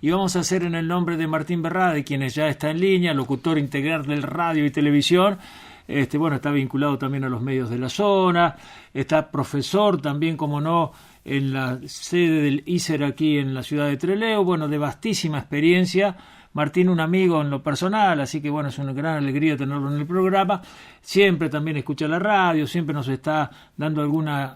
Y vamos a hacer en el nombre de Martín Berrade, quienes ya está en línea, locutor integral del radio y televisión. Bueno, está vinculado también a los medios de la zona, está profesor también, como no, en la sede del ISER aquí en la ciudad de Trelew. Bueno, de vastísima experiencia. Martín, un amigo en lo personal, así que bueno, es una gran alegría tenerlo en el programa. Siempre también escucha la radio, siempre nos está dando alguna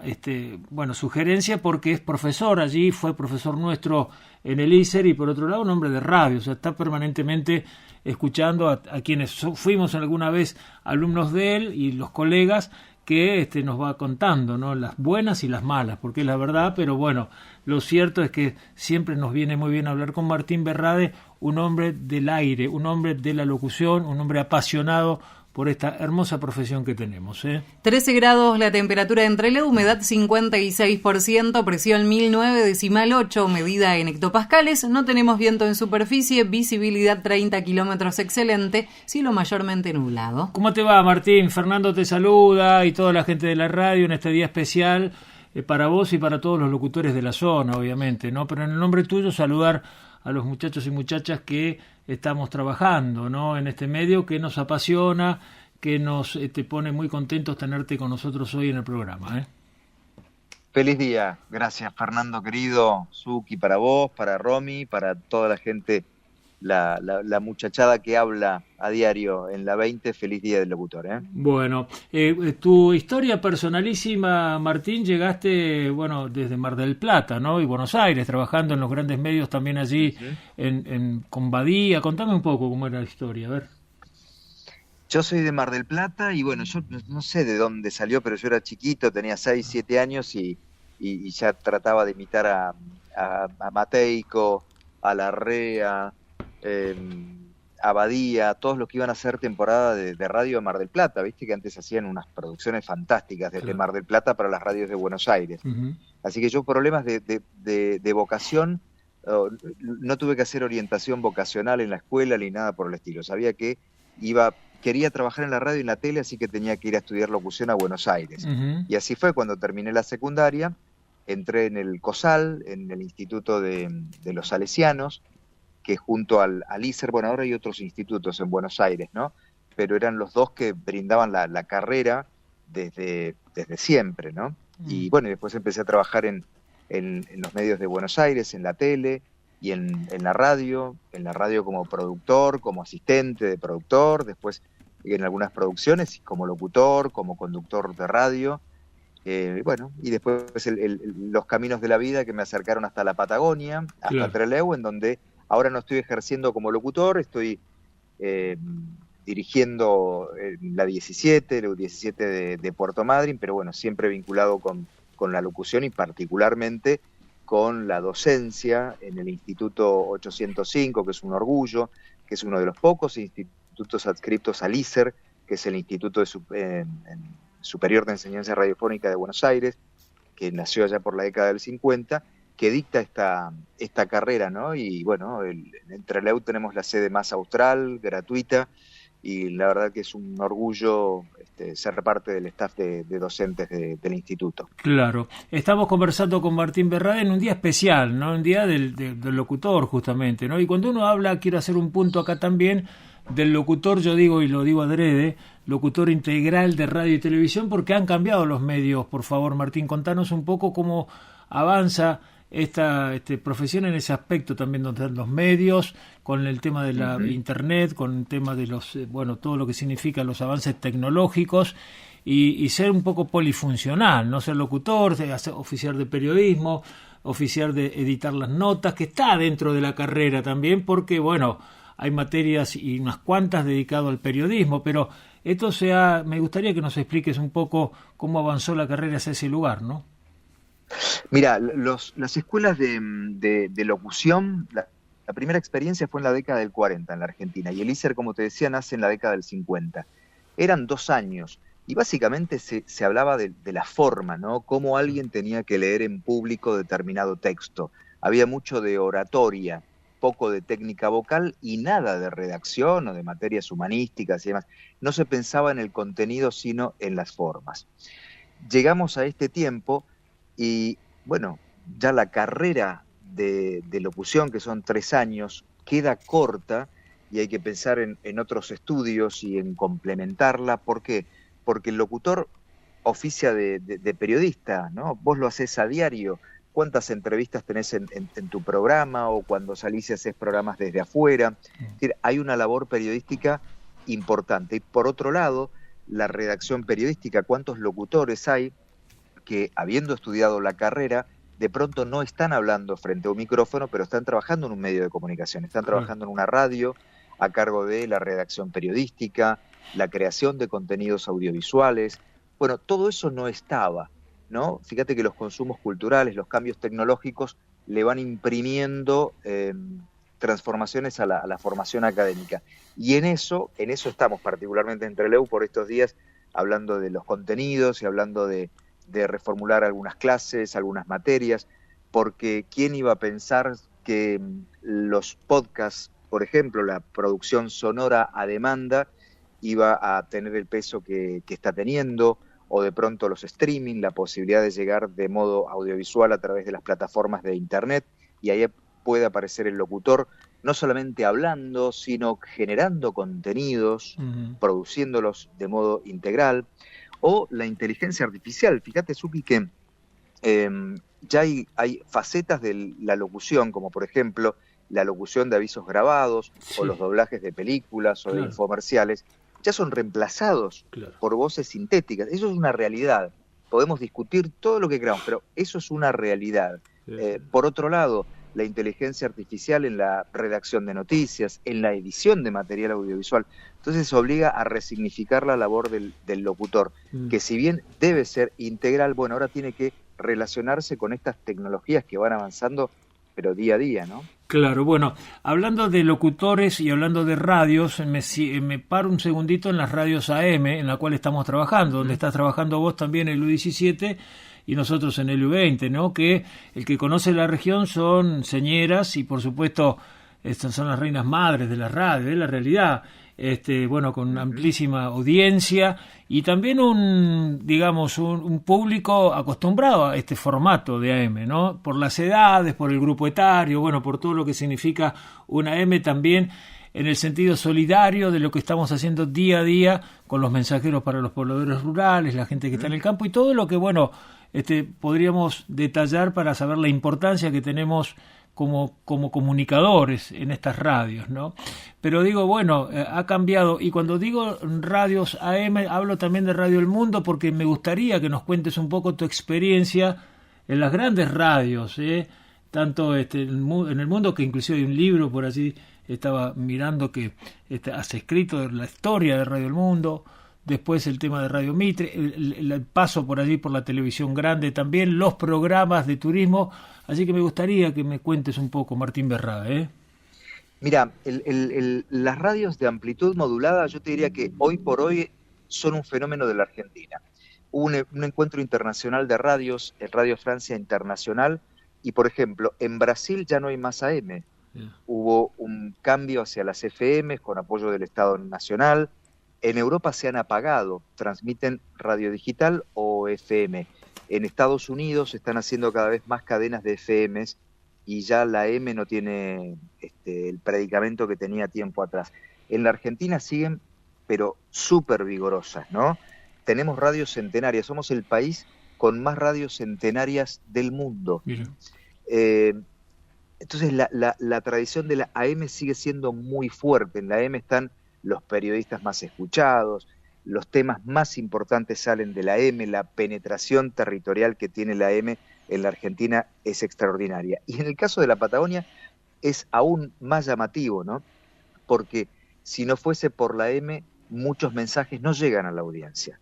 sugerencia, porque es profesor allí, fue profesor nuestro en el ISER, y por otro lado un hombre de radio, o sea, está permanentemente escuchando a quienes fuimos alguna vez alumnos de él y los colegas, que nos va contando, ¿no?, las buenas y las malas, porque es la verdad. Pero bueno, lo cierto es que siempre nos viene muy bien hablar con Martín Berrade, un hombre del aire, un hombre de la locución, un hombre apasionado por esta hermosa profesión que tenemos. 13 grados la temperatura en Trelew, humedad 56%, presión 1009,8, medida en hectopascales, no tenemos viento en superficie, visibilidad 30 kilómetros excelente, cielo mayormente nublado. ¿Cómo te va, Martín? Fernando te saluda y toda la gente de la radio en este día especial para vos y para todos los locutores de la zona, obviamente, ¿no? Pero en el nombre tuyo saludar a los muchachos y muchachas que estamos trabajando, ¿no?, en este medio que nos apasiona, que nos te pone muy contentos tenerte con nosotros hoy en el programa. Feliz día, gracias Fernando querido, Suki, para vos, para Romy, para toda la gente, la muchachada que habla a diario en la 20, feliz día del locutor. Bueno, tu historia personalísima, Martín, llegaste, bueno, desde Mar del Plata, ¿no?, y Buenos Aires, trabajando en los grandes medios también allí, sí. Con Badía. Contame un poco cómo era la historia, a ver. Yo soy de Mar del Plata y bueno, yo no sé de dónde salió, pero yo era chiquito, tenía 6, 7 años y ya trataba de imitar a Mateico, a Larrea, a Badía, todos los que iban a hacer temporada de radio en Mar del Plata. Viste que antes hacían unas producciones fantásticas desde Mar del Plata para las radios de Buenos Aires. Uh-huh. Así que yo, problemas de vocación, no tuve que hacer orientación vocacional en la escuela ni nada por el estilo. Sabía que quería trabajar en la radio y en la tele, así que tenía que ir a estudiar locución a Buenos Aires. Uh-huh. Y así fue. Cuando terminé la secundaria, entré en el COSAL, en el Instituto de los Salesianos, que junto al ISER, bueno, ahora hay otros institutos en Buenos Aires, ¿no?, pero eran los dos que brindaban la carrera desde siempre, ¿no? Y bueno, después empecé a trabajar en los medios de Buenos Aires, en la tele y en la radio como productor, como asistente de productor, después en algunas producciones como locutor, como conductor de radio, y después los caminos de la vida que me acercaron hasta la Patagonia, hasta claro. Trelew, en donde ahora no estoy ejerciendo como locutor, estoy dirigiendo la 17 de Puerto Madryn, pero bueno, siempre vinculado con la locución y particularmente con la docencia en el Instituto 805, que es un orgullo, que es uno de los pocos institutos adscriptos al ISER, que es el Instituto Superior de Enseñanza Radiofónica de Buenos Aires, que nació allá por la década del 50, que dicta esta carrera, ¿no? Y bueno, en Trelew tenemos la sede más austral, gratuita, y la verdad que es un orgullo ser parte del staff de docentes del instituto. Claro. Estamos conversando con Martín Berrade en un día especial, ¿no?, un día del locutor, justamente, ¿no? Y cuando uno habla, quiero hacer un punto acá también, del locutor, yo digo, y lo digo adrede, locutor integral de radio y televisión, porque han cambiado los medios. Por favor, Martín, contanos un poco cómo avanza esta profesión en ese aspecto también, donde los medios, con el tema de la internet, con el tema de todo lo que significa los avances tecnológicos, y ser un poco polifuncional, no ser locutor, oficiar de periodismo, oficiar de editar las notas, que está dentro de la carrera también, porque bueno, hay materias y unas cuantas dedicado al periodismo, pero me gustaría que nos expliques un poco cómo avanzó la carrera hacia ese lugar, ¿no? Mira, las escuelas de locución, la primera experiencia fue en la década del 40 en la Argentina, y el ISER, como te decía, nace en la década del 50. Eran 2 años, y básicamente se hablaba de la forma, ¿no? Cómo alguien tenía que leer en público determinado texto. Había mucho de oratoria, poco de técnica vocal y nada de redacción o de materias humanísticas y demás. No se pensaba en el contenido, sino en las formas. Llegamos a este tiempo y, bueno, ya la carrera de locución, que son 3 años, queda corta y hay que pensar en otros estudios y en complementarla. ¿Por qué? Porque el locutor oficia de periodista, ¿no? Vos lo hacés a diario. ¿Cuántas entrevistas tenés en tu programa, o cuando salís y haces programas desde afuera? Es decir, hay una labor periodística importante. Y por otro lado, la redacción periodística, ¿cuántos locutores hay que, habiendo estudiado la carrera, de pronto no están hablando frente a un micrófono, pero están trabajando en un medio de comunicación, están trabajando en una radio a cargo de la redacción periodística, la creación de contenidos audiovisuales? Bueno, todo eso no estaba, ¿no? Fíjate que los consumos culturales, los cambios tecnológicos le van imprimiendo transformaciones a la formación académica. Y en eso estamos, particularmente en Trelew por estos días, hablando de los contenidos y hablando de reformular algunas clases, algunas materias, porque ¿quién iba a pensar que los podcasts, por ejemplo, la producción sonora a demanda, iba a tener el peso que está teniendo, o de pronto los streaming, la posibilidad de llegar de modo audiovisual a través de las plataformas de internet, y ahí puede aparecer el locutor no solamente hablando, sino generando contenidos, produciéndolos de modo integral, o la inteligencia artificial. Fíjate, Suki, que ya hay facetas de la locución, como por ejemplo la locución de avisos grabados, o los doblajes de películas o de infomerciales, ya son reemplazados por voces sintéticas. Eso es una realidad. Podemos discutir todo lo que queramos, pero eso es una realidad. Por otro lado, la inteligencia artificial en la redacción de noticias, en la edición de material audiovisual. Entonces obliga a resignificar la labor del locutor, que si bien debe ser integral, bueno, ahora tiene que relacionarse con estas tecnologías que van avanzando, pero día a día, ¿no? Claro, bueno, hablando de locutores y hablando de radios, me paro un segundito en las radios AM, en la cual estamos trabajando, donde estás trabajando vos también, el U17, y nosotros en el U20, ¿no? Que el que conoce la región son señeras y, por supuesto, estas son las reinas madres de la radio, es la realidad. Bueno, con amplísima audiencia y también un público acostumbrado a este formato de AM, ¿no? Por las edades, por el grupo etario, bueno, por todo lo que significa una AM también en el sentido solidario de lo que estamos haciendo día a día con los mensajeros para los pobladores rurales, la gente que está en el campo y todo lo que, bueno, podríamos detallar para saber la importancia que tenemos como comunicadores en estas radios, ¿no? Pero digo, bueno, ha cambiado, y cuando digo radios AM, hablo también de Radio El Mundo, porque me gustaría que nos cuentes un poco tu experiencia en las grandes radios, tanto en el mundo, que inclusive hay un libro por allí, estaba mirando que has escrito la historia de Radio El Mundo, después el tema de Radio Mitre, el paso por allí por la televisión grande también, los programas de turismo, así que me gustaría que me cuentes un poco, Martín Berrada, Mira, las radios de amplitud modulada, yo te diría que hoy por hoy son un fenómeno de la Argentina. Hubo un encuentro internacional de radios, el Radio Francia Internacional, y por ejemplo, en Brasil ya no hay más AM. Hubo un cambio hacia las FM con apoyo del Estado Nacional. En Europa se han apagado, transmiten radio digital o FM. En Estados Unidos se están haciendo cada vez más cadenas de FMs y ya la M no tiene el predicamento que tenía tiempo atrás. En la Argentina siguen, pero súper vigorosas, ¿no? Tenemos radios centenarias, somos el país con más radios centenarias del mundo. Entonces la tradición de la AM sigue siendo muy fuerte. En la AM están los periodistas más escuchados, los temas más importantes salen de la M, la penetración territorial que tiene la M en la Argentina es extraordinaria. Y en el caso de la Patagonia es aún más llamativo, ¿no? Porque si no fuese por la M, muchos mensajes no llegan a la audiencia.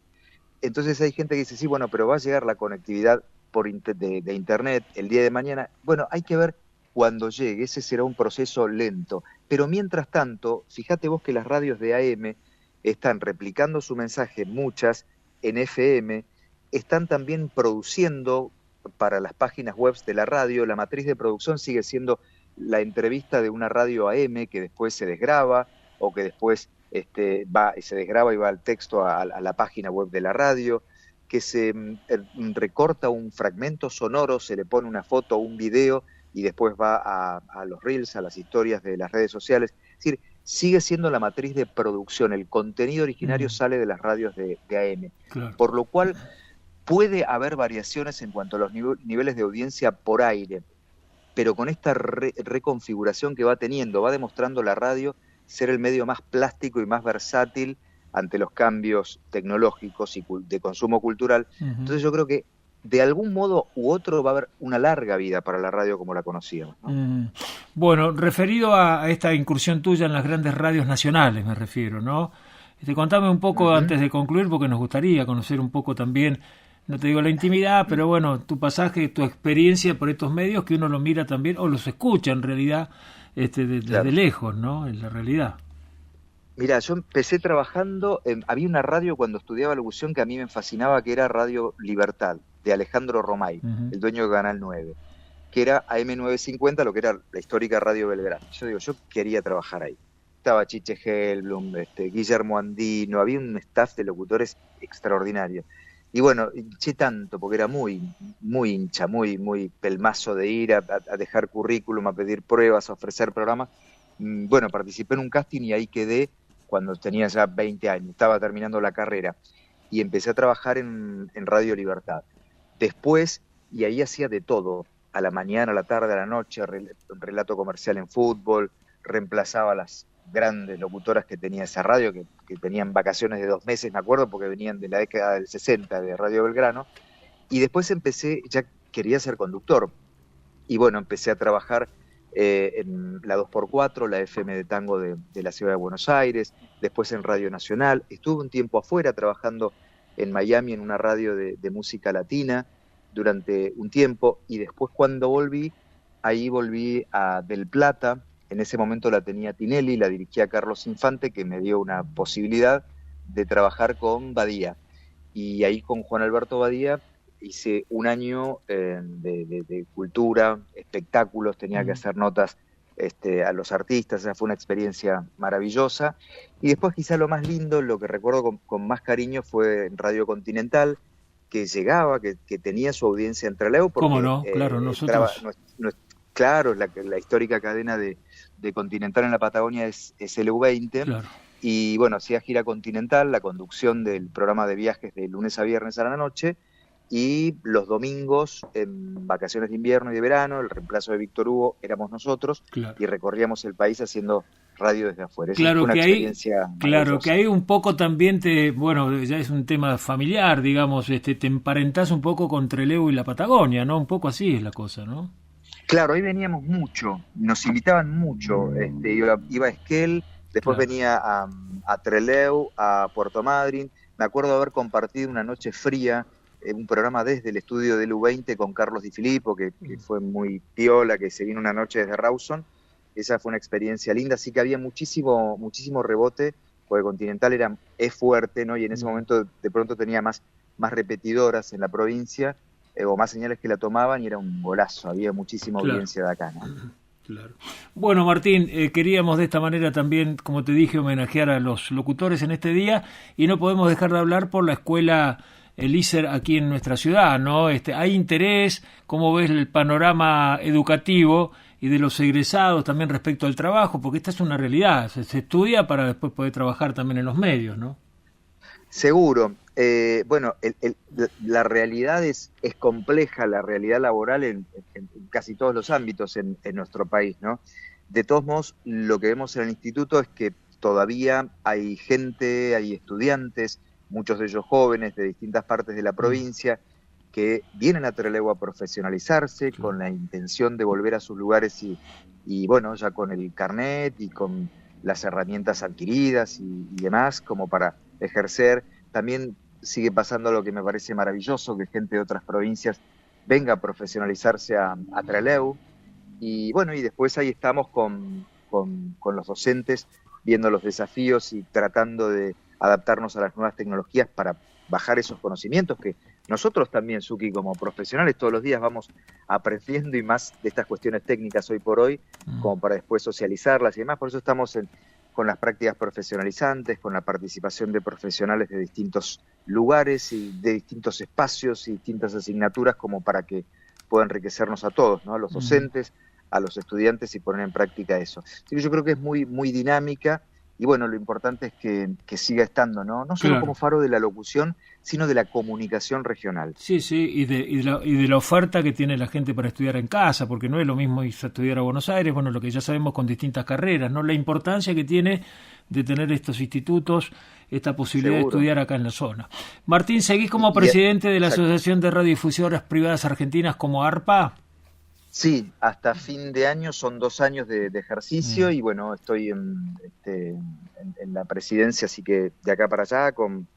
Entonces hay gente que dice, sí, bueno, pero va a llegar la conectividad de Internet el día de mañana. Bueno, hay que ver cuando llegue, ese será un proceso lento. Pero mientras tanto, fíjate vos que las radios de AM están replicando su mensaje, muchas en FM, están también produciendo para las páginas web de la radio. La matriz de producción sigue siendo la entrevista de una radio AM que después se desgraba o que después se desgraba y va al texto a la página web de la radio, que se recorta un fragmento sonoro, se le pone una foto o un video y después va a los reels, a las historias de las redes sociales. Es decir, sigue siendo la matriz de producción, el contenido originario sale de las radios de AM, Claro. por lo cual puede haber variaciones en cuanto a los niveles de audiencia por aire, pero con esta reconfiguración que va teniendo, va demostrando la radio ser el medio más plástico y más versátil ante los cambios tecnológicos y de consumo cultural. Entonces yo creo que de algún modo u otro va a haber una larga vida para la radio como la conocíamos, ¿no? Bueno, referido a esta incursión tuya en las grandes radios nacionales, me refiero, ¿no? Contame un poco antes de concluir, porque nos gustaría conocer un poco también, no te digo la intimidad, pero bueno, tu pasaje, tu experiencia por estos medios, que uno lo mira también, o los escucha en realidad, desde lejos, ¿no? En la realidad. Mira, yo empecé trabajando, había una radio cuando estudiaba locución que a mí me fascinaba, que era Radio Libertad, de Alejandro Romay, el dueño de Canal 9, que era AM950, lo que era la histórica Radio Belgrano. Yo quería trabajar ahí. Estaba Chiche Helblum, Guillermo Andino, había un staff de locutores extraordinario. Y bueno, hinché tanto, porque era muy hincha, muy pelmazo de ir a dejar currículum, a pedir pruebas, a ofrecer programas. Bueno, participé en un casting y ahí quedé cuando tenía ya 20 años, estaba terminando la carrera, y empecé a trabajar en Radio Libertad. Después, y ahí hacía de todo, a la mañana, a la tarde, a la noche, relato comercial en fútbol, reemplazaba a las grandes locutoras que tenía esa radio, que tenían vacaciones de 2 meses, me acuerdo, porque venían de la década del 60 de Radio Belgrano, y después ya quería ser conductor, y bueno, empecé a trabajar en la 2x4, la FM de Tango de la Ciudad de Buenos Aires, después en Radio Nacional, estuve un tiempo afuera trabajando en Miami en una radio de música latina durante un tiempo, y después cuando volví a Del Plata. En ese momento la tenía Tinelli, la dirigía Carlos Infante, que me dio una posibilidad de trabajar con Badía, y ahí con Juan Alberto Badía hice un año de cultura, espectáculos, tenía que hacer notas a los artistas, esa fue una experiencia maravillosa. Y después quizá lo más lindo, lo que recuerdo con más cariño, fue en Radio Continental, que llegaba, que tenía su audiencia en Trelew. ¿Cómo no? Claro, nosotros... Claro, la histórica cadena de Continental en la Patagonia es LU20, claro. Y bueno, hacía gira continental, la conducción del programa de viajes de lunes a viernes a la noche, y los domingos, en vacaciones de invierno y de verano, el reemplazo de Víctor Hugo éramos nosotros, claro. Y recorríamos el país haciendo radio desde afuera. Claro, que ahí un poco también ya es un tema familiar, digamos, te emparentás un poco con Trelew y la Patagonia, ¿no? Un poco así es la cosa, ¿no? Claro, ahí veníamos mucho, nos invitaban mucho, iba a Esquel, después claro. Venía a Trelew, a Puerto Madryn. Me acuerdo haber compartido una noche fría, un programa desde el estudio de LU20 con Carlos Di Filippo, que fue muy piola, que se vino una noche desde Rawson. Esa fue una experiencia linda, así que había muchísimo rebote, porque Continental es fuerte, ¿no? Y en ese momento de pronto tenía más repetidoras en la provincia, o más señales que la tomaban, y era un golazo, había muchísima audiencia de acá, ¿no? Claro. Bueno, Martín, queríamos de esta manera también, como te dije, homenajear a los locutores en este día, y no podemos dejar de hablar por la escuela ISER aquí en nuestra ciudad, ¿no? ¿Hay interés? ¿Cómo ves el panorama educativo y de los egresados también respecto al trabajo? Porque esta es una realidad, se estudia para después poder trabajar también en los medios, ¿no? Seguro. Bueno, la realidad es compleja, la realidad laboral en casi todos los ámbitos en nuestro país, ¿no? De todos modos, lo que vemos en el instituto es que todavía hay gente, hay estudiantes, muchos de ellos jóvenes de distintas partes de la provincia, que vienen a Trelew a profesionalizarse con la intención de volver a sus lugares y bueno, ya con el carnet y con las herramientas adquiridas y demás, como para ejercer. También sigue pasando lo que me parece maravilloso, que gente de otras provincias venga a profesionalizarse a Trelew. Y bueno, y después ahí estamos con los docentes, viendo los desafíos y tratando de adaptarnos a las nuevas tecnologías para bajar esos conocimientos que nosotros también, Suki, como profesionales, todos los días vamos aprendiendo, y más de estas cuestiones técnicas hoy por hoy, como para después socializarlas y demás. Por eso estamos con las prácticas profesionalizantes, con la participación de profesionales de distintos lugares y de distintos espacios y distintas asignaturas, como para que pueda enriquecernos a todos, ¿no? A los docentes, a los estudiantes y poner en práctica eso. Así que yo creo que es muy, muy dinámica y bueno, lo importante es que siga estando, ¿no? No solo Claro. como faro de la locución, sino de la comunicación regional. Sí, sí, y de la oferta que tiene la gente para estudiar en casa, porque no es lo mismo irse a estudiar a Buenos Aires, bueno, lo que ya sabemos con distintas carreras, ¿no? La importancia que tiene de tener estos institutos, esta posibilidad Seguro. de estudiar acá en la zona. Martín, ¿seguís como Y- presidente de la exacto. Asociación de Radiodifusoras Privadas Argentinas como ARPA? Sí, hasta fin de año son 2 años de ejercicio Mm. y bueno, estoy en la presidencia, así que de acá para allá con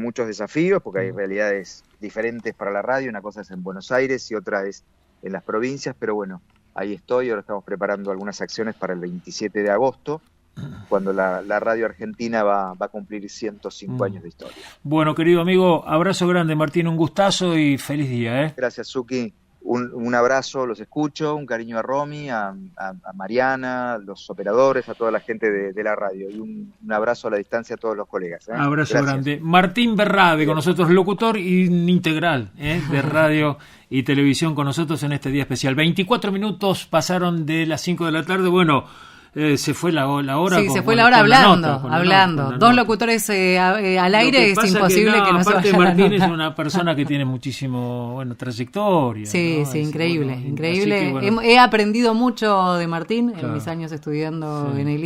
muchos desafíos, porque hay realidades diferentes para la radio, una cosa es en Buenos Aires y otra es en las provincias, pero bueno, ahí estoy, ahora estamos preparando algunas acciones para el 27 de agosto, cuando la radio argentina va a cumplir 105 años de historia. Bueno, querido amigo, abrazo grande, Martín, un gustazo y feliz día, ¿eh? Gracias, Suki. Un abrazo, los escucho, un cariño a Romy, a Mariana, a los operadores, a toda la gente de la radio y un abrazo a la distancia a todos los colegas. Abrazo Gracias. grande. Martín Berrade con nosotros, locutor integral de radio y televisión con nosotros en este día especial. 24 minutos pasaron de las 5 de la tarde. Bueno, se fue la hora. Sí, se fue la hora con la hablando, nota, con la hablando. nota, con la Dos nota. locutores al Lo aire, que es pasa imposible que no se aparte vaya la Martín es nota. una persona que tiene muchísimo, trayectoria. Sí, ¿no? sí, Es, increíble, bueno, increíble. así que, bueno. He aprendido mucho de Martín Claro. en mis años estudiando Sí. en el